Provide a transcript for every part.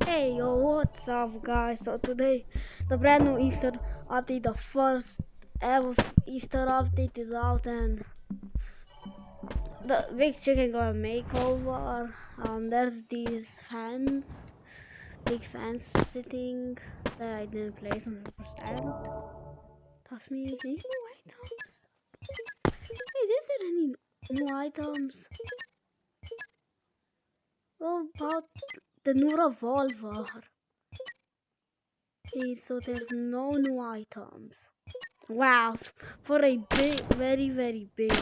Hey yo, what's up guys? So today the brand new Easter update, the first ever Easter update is out, and the big chicken got a makeover. There's these fans, big fans sitting that I didn't place 100%. That's me. Any more items? Hey, is there any more items? What about the new revolver? Okay, so there's no new items. Wow, for a big, very big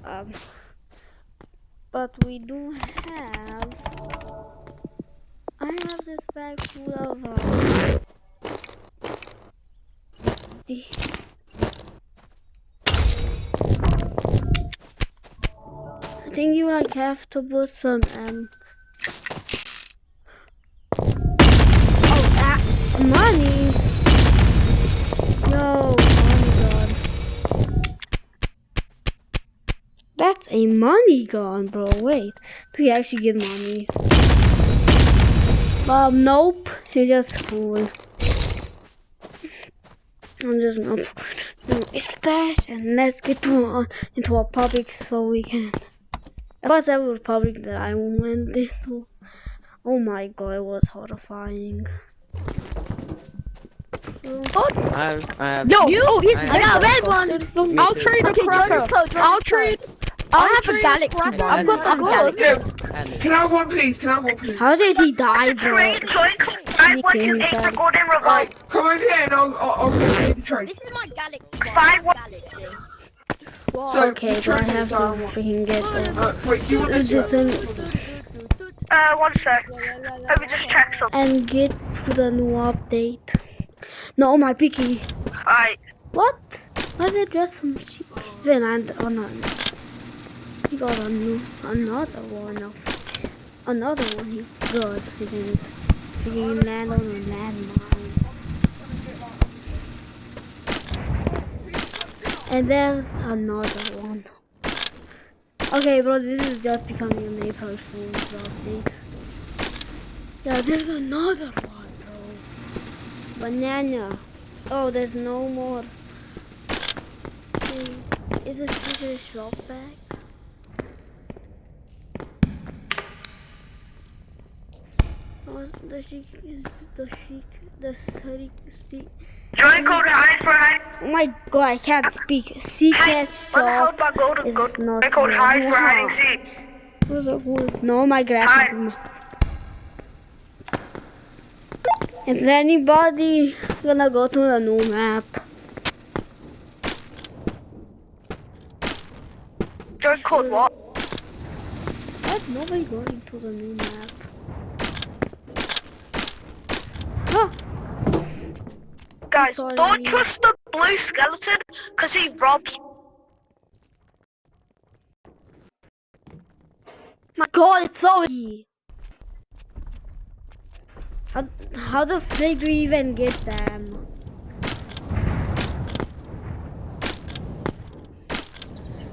one. But we do have. I have this bag full of the. I think you like have to put some money. Yo, oh my god. That's a money gun, bro. Wait, do we actually get money? Nope. It's just food. I'm just gonna put my stash and let's get into a public so we can. The first ever public that I went into. Oh my god, it was horrifying. So, I have. Yo, I got a red one. I'll trade a I'll trade. I'll have a galaxy one. I've got the galaxy. Can I have one, please? Can I have one, please? How did he die, bro? Right, come over here and I'll give you the trade. This is my galaxy. Galaxy. So, Okay, do I have to freaking get wait, do you want this one? One sec. Let me just check something. And get to the new update. No, my picky. Alright. What? Why is it just from chicken? And oh no, he got another one. Another one. He good. He didn't. He land on a landmine. And there's another one. Okay, bro, this is just becoming an April Fool's update. Yeah, there's another one, bro. Banana. Oh, there's no more. Hey, is this secret shop back? Oh, the chic is the chic, the city. Join code hide for hide. Oh my god, I can't speak. Secret shop is not Join code hide for hiding seek. Those are good. No, my graphic. Is anybody gonna go to the new map? Join code what? Why's nobody going to the new map? Huh. Guys, don't trust the blue skeleton, cause he robs. My god, it's so easy. How the frick do we even get them?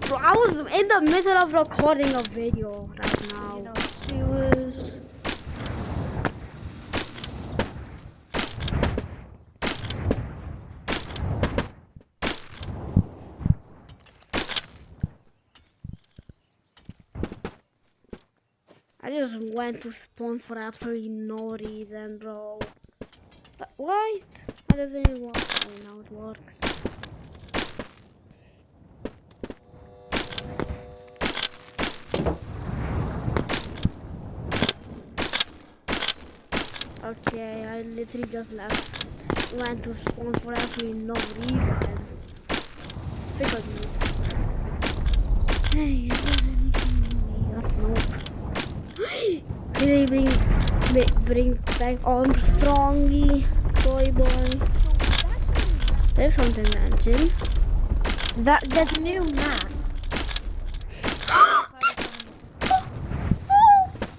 Bro, I was in the middle of recording a video right now. I just went to spawn for absolutely no reason, bro. But why? Why doesn't it work? Oh, now it works. Okay, I literally just went to spawn for absolutely no reason. Because this. Hey, is there anything here? Nope. Did they bring back Armstrong, boy? There's something mentioned. There's a new map.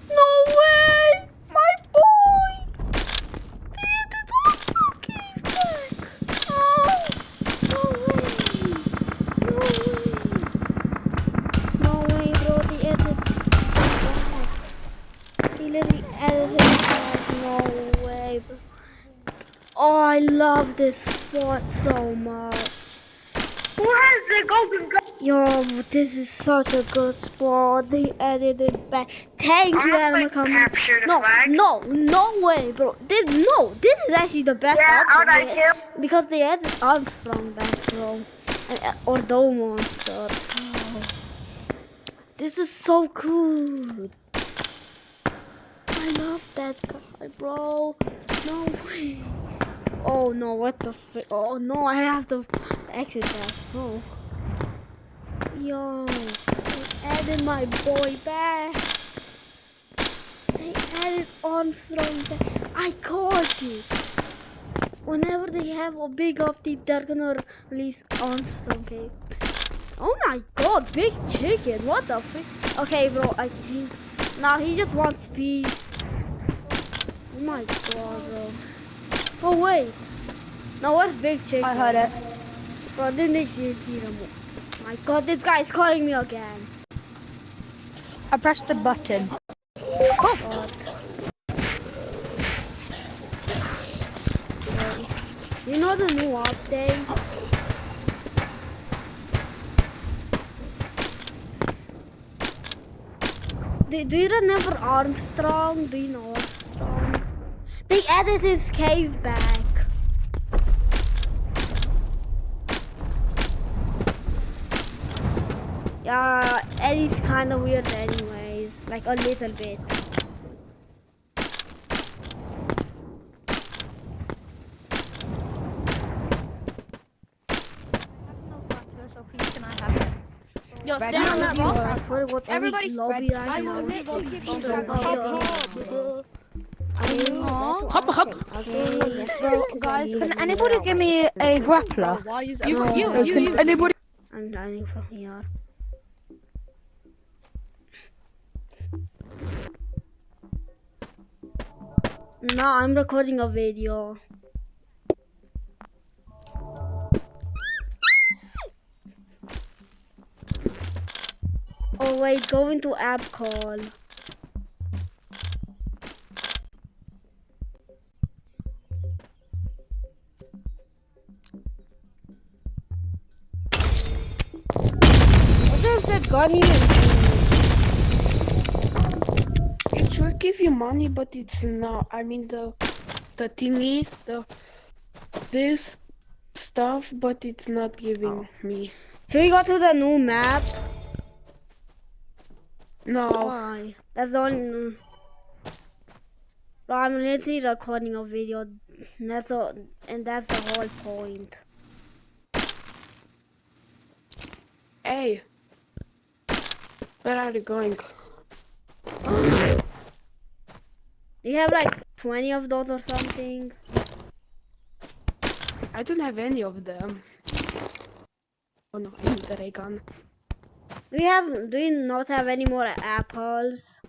No way! My boy! It also came back! Oh! No way! No way! No way, bro, the edit. He literally edited. No way. Oh, I love this spot so much. Who has the golden gun? Yo, this is such a good spot. They added it back. Thank you, I'm Animal like Coming. capture the No, flag. no way, bro. This is actually the best Yeah, option. alright, kill. Because they added Armstrong back, bro. Or Dome Monster. Oh, this is so cool. I love that guy, bro. No way. Oh no, what the frick? Oh no, I have to exit that. Oh. Yo, they added my boy back. They added Armstrong back. I caught it. Whenever they have a big update, they're gonna release Armstrong, okay? Oh my god, big chicken. What the frick? Okay, bro, I think. Nah, he just wants peace. Oh my god, bro. Oh, wait. Now, what's big chicken? I heard it. Bro, this makes you see them. My god, this guy is calling me again. I pressed the button. God. You know the new update? Do you remember Armstrong? Do you know Armstrong? They added his cave back. Yeah, and it's kind of weird anyways. Like a little bit. Yo, stand on that rock. I swear what Everybody any lobby right now. Hop, hop. Okay, Bro, guys, can anybody give me a grappler? You. Anybody? I'm dining from here. No, I'm recording a video. Oh wait, go into app call. What does that gun even do? It should give you money, but it's not. I mean the thingy, this stuff, but it's not giving me. Should we go to the new map? No. Why? That's the only. Bro, I'm literally recording a video. That's the whole point. Hey. Where are you going? You have like 20 of those or something? I don't have any of them. Oh no, I need the ray gun. Do you not have any more apples?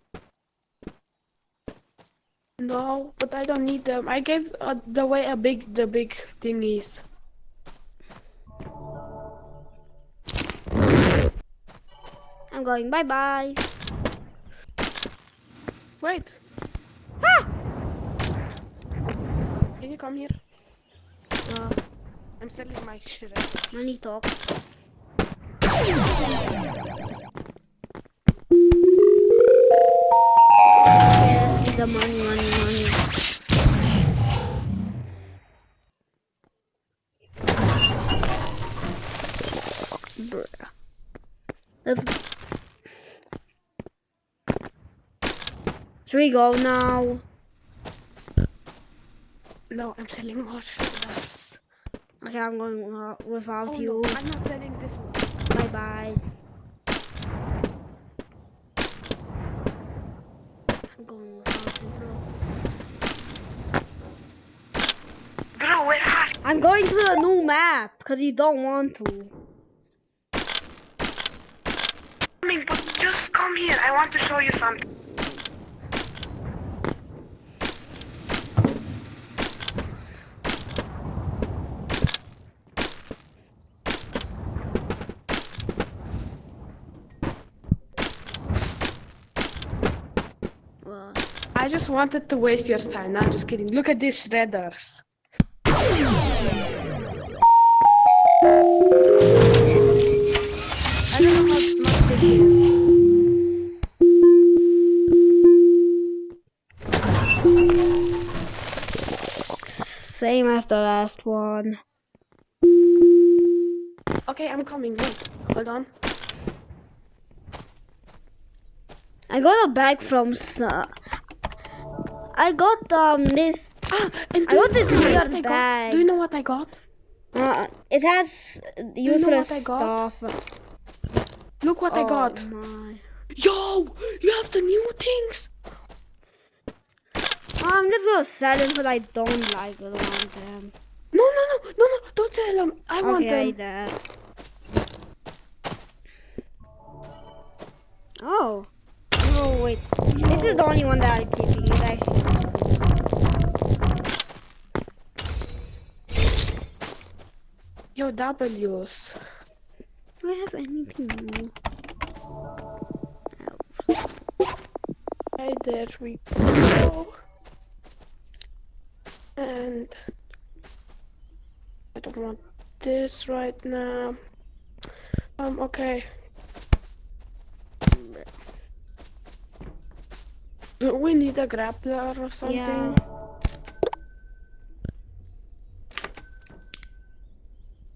No, but I don't need them. I gave the way the big thingies. I'm going bye bye. Wait. Ah! Can you come here? I'm selling my shit. Money talk. Yes, the money. Should we go now? No, I'm selling more shit. Okay, I'm going without you. No, I'm not selling this one. Bye bye. I'm going without you, bro. Bro, where are I'm going to the new map because you don't want to. you? But just come here. I want to show you something. I just wanted to waste your time. No, I'm just kidding. Look at these shredders. I don't know how much it is. Same as the last one. Okay, I'm coming. Wait, hold on. I got a bag from I got this. And I got this do you know weird what I got? bag. Do you know what I got? It has useless what I got? stuff. Look what I got. My. Yo, you have the new things. I'm just gonna sell them because I don't like want them. No, don't sell them. I want Okay, them. there. Oh. Oh wait. This is the only one that I'm keeping. It actually. Yo, W's. Do I have anything new? Hey, there we go. And I don't want this right now. Okay. Do we need a grappler or something? Yeah.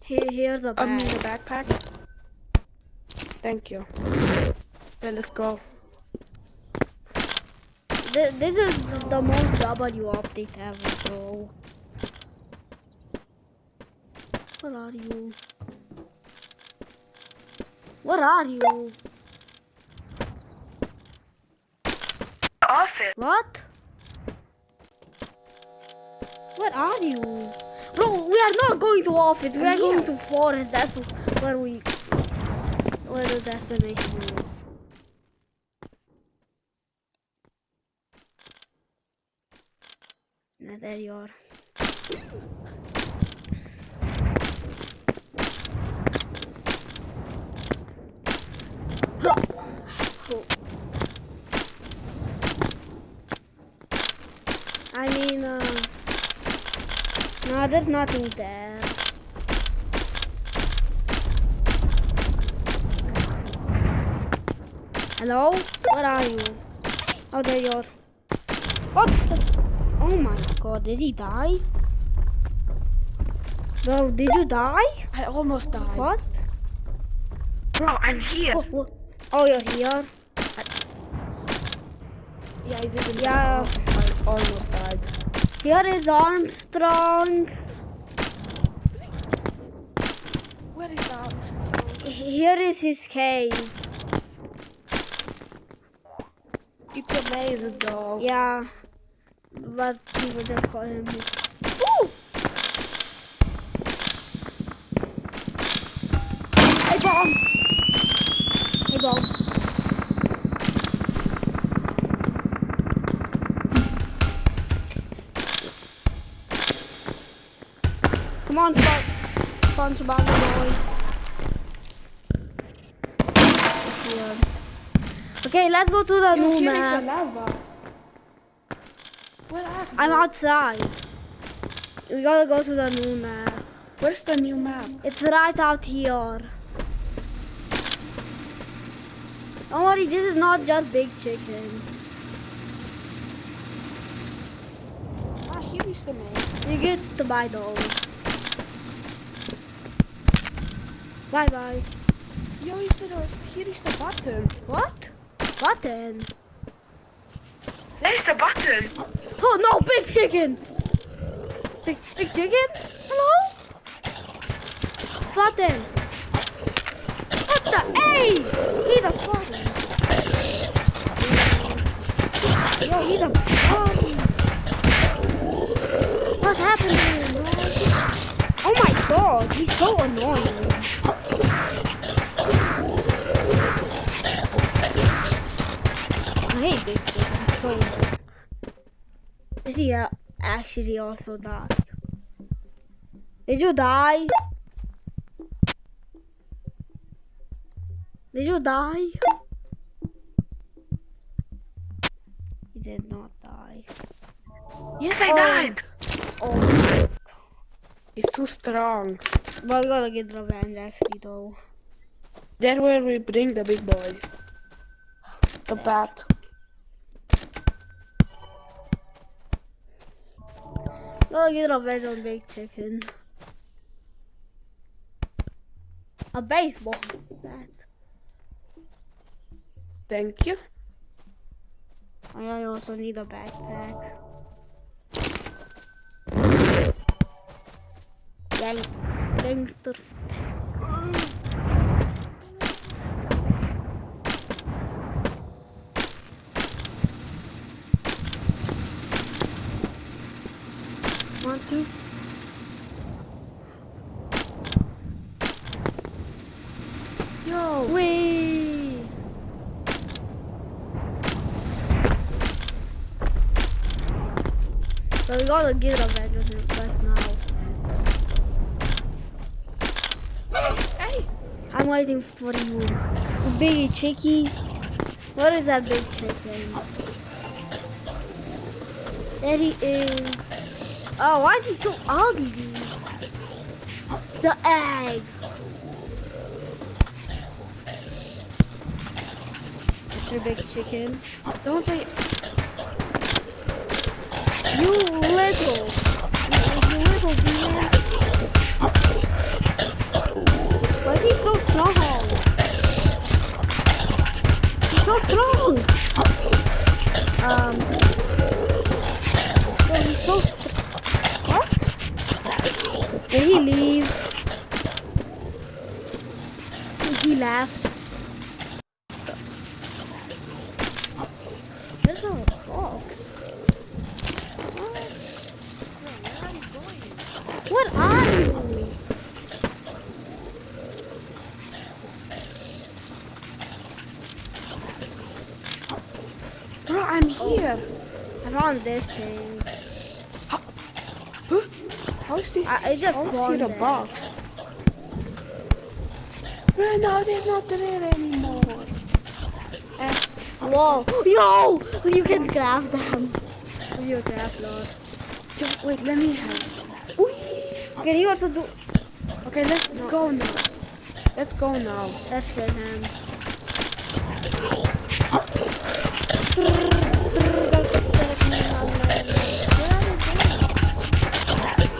Here's the bag. The backpack. Thank you. Okay, let's go. This is the most W update ever, bro. What are you? What are you? Office. What? Where are you? Bro, we are not going to office. We are going to forest. That's where the destination is. Yeah, there you are. I mean, no, there's nothing there. Hello? Where are you? Oh, there you are. What the? Oh my god, did he die? Bro, did you die? I almost died. What? Bro, I'm here. Oh, you're here? Yeah, I didn't. Yeah. I almost died. Here is Armstrong. Where is that? Here is his cave. It's a maze though. Yeah. But people just call him. Ooh! Hey, bomb! Hey, bomb. Come on, SpongeBob boy. Okay, let's go to the new map. Lava. Where are you? I'm outside. We gotta go to the new map. Where's the new map? It's right out here. Don't worry, this is not just big chicken. Ah, here is the maze. You get to buy those. Bye bye. Yo, here is the button. What? Button? There's the button. Oh no, big chicken! Big chicken? Hello? Button! What the? Hey! He's a fucking. Yo, he's a fucking. What's happening, bro? Oh my god, he's so annoying. I hate big chicken so much. Did he actually also die? Did you die? Did you die? He did not die. Yes, I Oh. died. Oh, He's too strong. but we gotta get revenge actually though. There where we bring the big boy. The bat. Gotta get revenge on Big Chicken. A baseball bat. Thank you. I also need a backpack. Gangster. Want to? Yo. Wee! So we gotta get revenge on him right now. Hey. I'm waiting for you. Big Chicky. What is that big chicken? There he is. Oh, why is he so ugly? The egg. Mr. Big Chicken. Don't say. You little demon. Why is he so strong? He's so strong. So he's so what? Did he leave? He left. There's no box. What are you? Bro, I'm here. I found this thing. Huh? How is this? I just how is spawned here a there. box? Bro, now they're not there anymore. Whoa! Yo! You can grab them. You grab Lord. Just wait, let me have. Can you also do? Okay, let's go now. Let's go now. Let's kill him.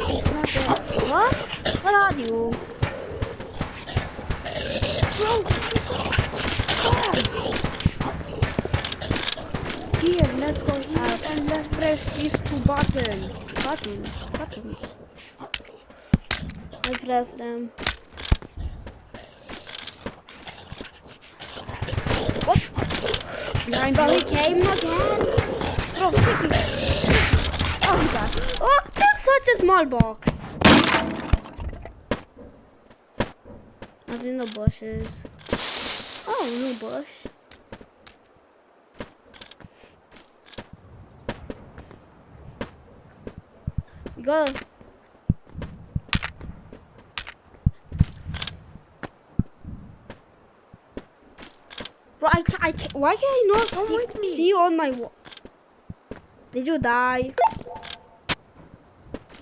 He's not there. What? What are you? Bro, here, let's go here and let's press these two buttons. Buttons. I press them. What? Behind Bro, he you. came again. Bro, freaking. Oh my god. Oh, that's such a small box. I was in the bushes. Oh, no bush. You gotta. Bro, why can I not see on my wall? Did you die?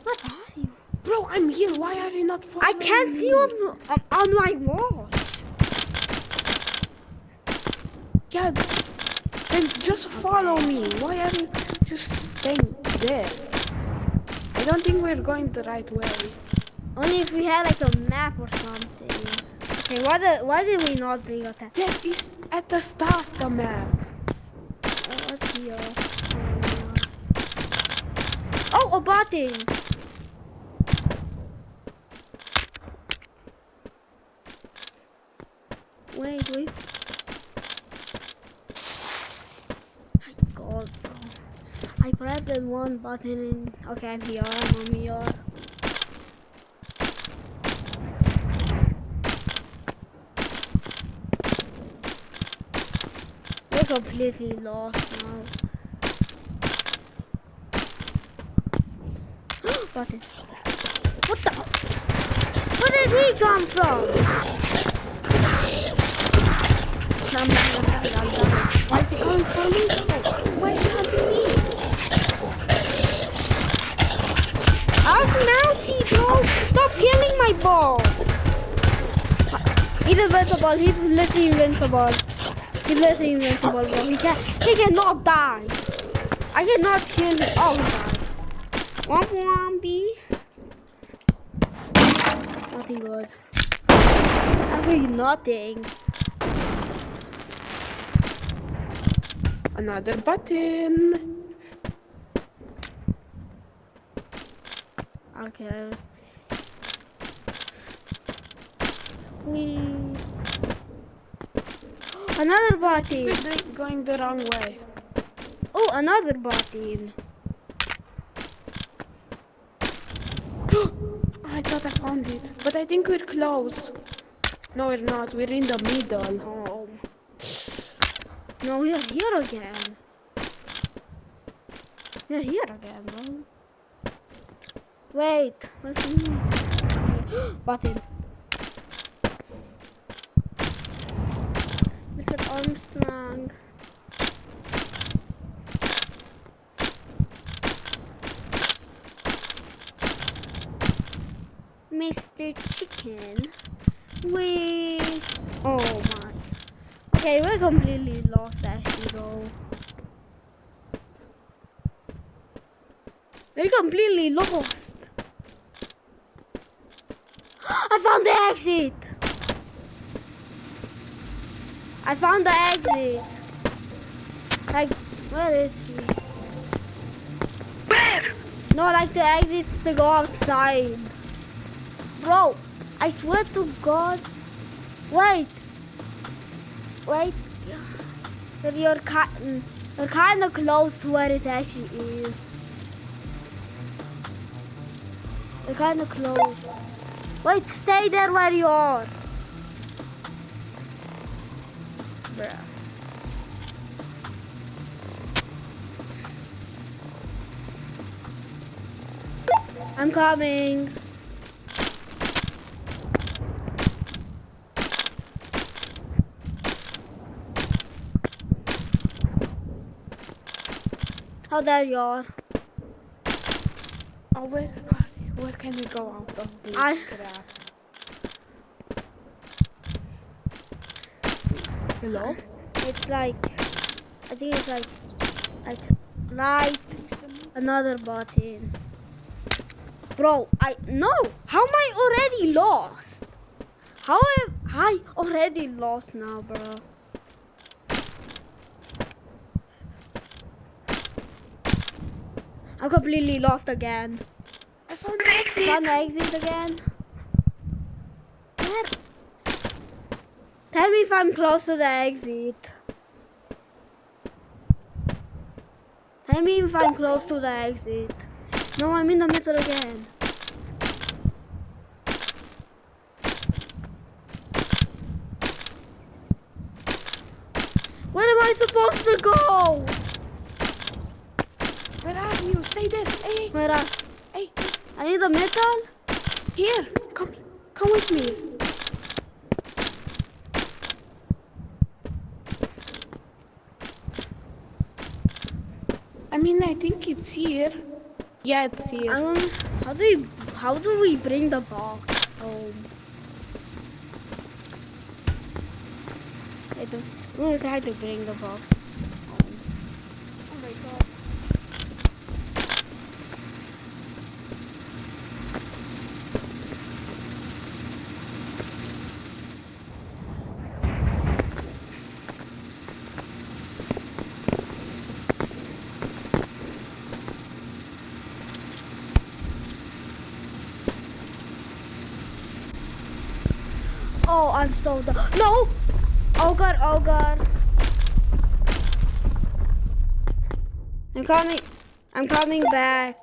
What are you? Bro, I'm here. Why are you not I following can't me? see on my watch. Yeah, then just follow me. Why are you just staying there? I don't think we're going the right way. Only if we had like a map or something. Okay, why did we not bring a tent? That is at the start the map. What's here? Oh, a button. Wait. My God, bro. I pressed that one button and okay, I'm here. We're completely lost now. Button. What the? Where did he come from? Why is he coming for me? Why is he hunting me? invincible. He's invincible. He's literally invincible. He's literally invincible, bro. He cannot die. I cannot kill him. Oh, he died. Womp wompy. Nothing good. Absolutely nothing. Another button. Okay. We. Another button. We're going the wrong way. Oh, another button. I thought I found it, but I think we're close. No, we're not. We're in the middle. Oh. No, we are here again. We are here again, bro. Wait. What's the name? Button. Mr. Armstrong. Mr. Chicken. Oh my. Okay, we're completely lost actually though. We're completely lost. I found the exit. I found the exit. Like, where is he? Where? No, like the exit to go outside. Bro, I swear to God. Wait. You're kind of close to where it actually is. You're kind of close. Wait, stay there where you are. Bruh. I'm coming. Oh, there you are. Oh, where can we go out of this crap? Hello? It's like, I think it's like right another button. Bro, no. How am I already lost? How am I already lost now, bro? I'm completely lost again. I found the exit. Found the exit again. Where? Tell me if I'm close to the exit. Tell me if I'm close to the exit. No, I'm in the middle again. Where am I supposed to go? Where are you? Stay there. Hey. Where are? Hey. I need the middle? Here. Come with me. I mean, I think it's here. Yeah, it's here. How do we bring the box home? I'm gonna try to bring the box home. Oh my God. Oh, I'm so done. No! Oh God, oh God. I'm coming back.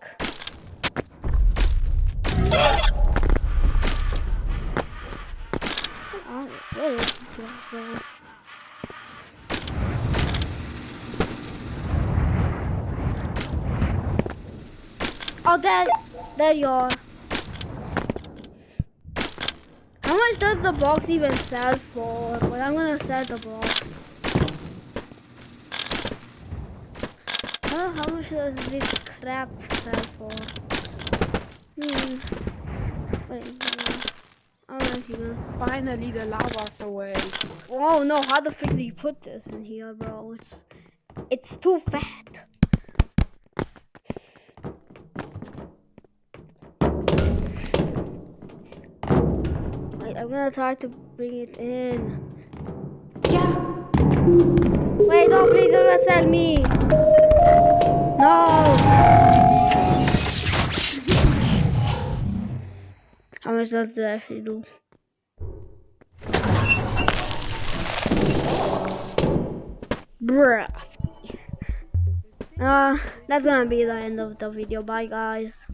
Oh, where is this going? Oh, there you are. How much does the box even sell for? Well, I'm gonna sell the box. How much does this crap sell for? Wait. Nice, you go. Finally, the lava's away. Oh no, how the frick do you put this in here, bro? It's too fat. I'm gonna try to bring it in. Yeah. Wait, no, please don't tell me. No. How much does it actually do? Bruh. That's gonna be the end of the video. Bye, guys.